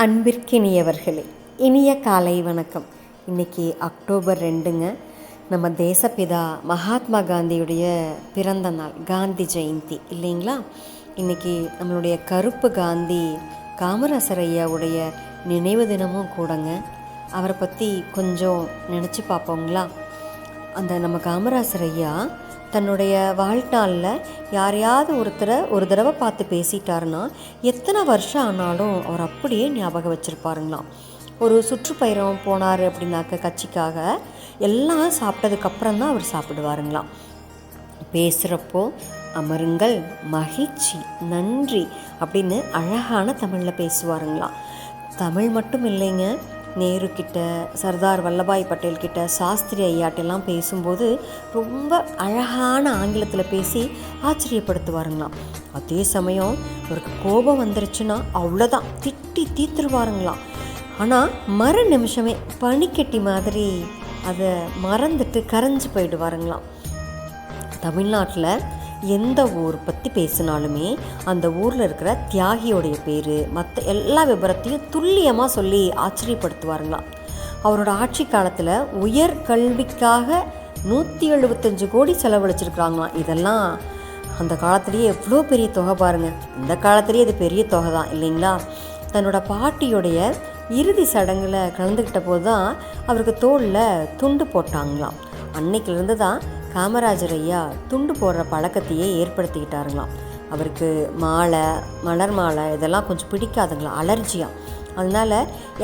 அன்பிற்கினியவர்களே, இனிய காலை வணக்கம். இன்றைக்கி அக்டோபர் 2ங்க. நம்ம தேசப்பிதா மகாத்மா காந்தியுடைய பிறந்த நாள், காந்தி ஜெயந்தி இல்லைங்களா? இன்றைக்கி நம்மளுடைய கருப்பு காந்தி காமராசர் ஐயாவுடைய நினைவு தினமும் கூடங்க. அவரை பற்றி கொஞ்சம் நினச்சி பார்ப்போங்களா? நம்ம காமராசர் ஐயா தன்னுடைய வாழ்நாளில் யாரையாவது ஒரு தடவை பார்த்து பேசிட்டாருன்னா எத்தனை வருஷம் ஆனாலும் அவர் அப்படியே ஞாபகம் வச்சுருப்பாருங்களாம். ஒரு சுற்றுப்பயணம் போனார் அப்படின்னாக்க கட்சிக்காக எல்லாம் சாப்பிட்டதுக்கப்புறம் தான் அவர் சாப்பிடுவாருங்களாம். பேசுகிறப்போ அமருங்கள், மகிழ்ச்சி, நன்றி அப்படின்னு அழகான தமிழில் பேசுவாருங்களாம். தமிழ் மட்டும் இல்லைங்க, நேரு கிட்ட, சர்தார் வல்லபாய் பட்டேல் கிட்ட, சாஸ்திரி ஐயாட்டெல்லாம் பேசும்போது ரொம்ப அழகான ஆங்கிலத்தில் பேசி ஆச்சரியப்படுத்துவாருங்களாம். அதே சமயம் அவருக்கு கோபம் வந்துருச்சுன்னா அவ்வளோதான், திட்டி தீத்துருவாருங்களாம். ஆனால் மறு நிமிஷமே பனிக்கட்டி மாதிரி அதை மறந்துட்டு கரைஞ்சி போயிடுவாருங்களாம். தமிழ்நாட்டில் எந்த ஊர் பற்றி பேசினாலுமே அந்த ஊரில் இருக்கிற தியாகியோடைய பேர், மற்ற எல்லா விபரத்தையும் துல்லியமாக சொல்லி ஆச்சரியப்படுத்துவாருங்களாம். அவரோட ஆட்சி காலத்தில் உயர் கல்விக்காக 175 கோடி செலவழிச்சிருக்கிறாங்களாம். இதெல்லாம் அந்த காலத்துலேயே எவ்வளோ பெரிய தொகை பாருங்கள். இந்த காலத்துலேயே இது பெரிய தொகை தான் இல்லைங்களா? தன்னோட பாட்டியோடைய இறுதி சடங்கில் கலந்துக்கிட்ட போது தான் அவருக்கு தோளில் துண்டு போட்டாங்களாம். அன்னைக்கிலேருந்து தான் காமராஜர் ஐயா துண்டு போடுற பழக்கத்தையே ஏற்படுத்திக்கிட்டாருங்களாம். அவருக்கு மாலை, மலர் மாலை இதெல்லாம் கொஞ்சம் பிடிக்காதுங்களாம், அலர்ஜியாக. அதனால்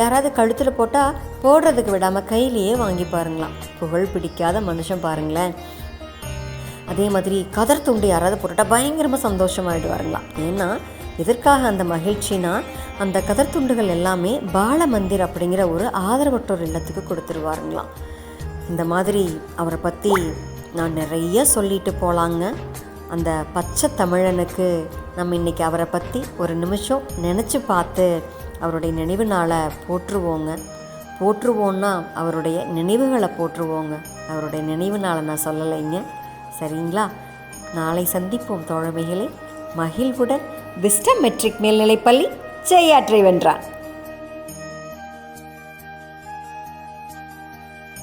யாராவது கழுத்தில் போட்டால் போடுறதுக்கு விடாமல் கையிலேயே வாங்கிப்பாருங்களாம். புகழ் பிடிக்காத மனுஷன் பாருங்களேன். அதே மாதிரி கதர் துண்டு யாராவது போட்டுட்டால் பயங்கரமாக சந்தோஷமாயிடுவாருங்களாம். ஏன்னா எதற்காக அந்த மகிழ்ச்சினா, அந்த கதர் துண்டுகள் எல்லாமே பால மந்திர் அப்படிங்கிற ஒரு ஆதரவற்றோர் இல்லத்துக்கு கொடுத்துருவாருங்களாம். இந்த மாதிரி அவரை பற்றி நான் நிறைய சொல்லிட்டு போகலாங்க. அந்த பச்சை தமிழனுக்கு நம்ம இன்றைக்கி அவரை பற்றி ஒரு நிமிஷம் நினச்சி பார்த்து அவருடைய நினைவு நாளை போற்றுவோன்னா அவருடைய நினைவுகளை போற்றுவோங்க. அவருடைய நினைவு நாளை நான் சொல்லலைங்க, சரிங்களா? நாளை சந்திப்போம் தோழமைகளே. மகிழ்வுடன் விஸ்டம் மெட்ரிக் மேல்நிலைப்பள்ளி செய்யாற்றை வென்றான்.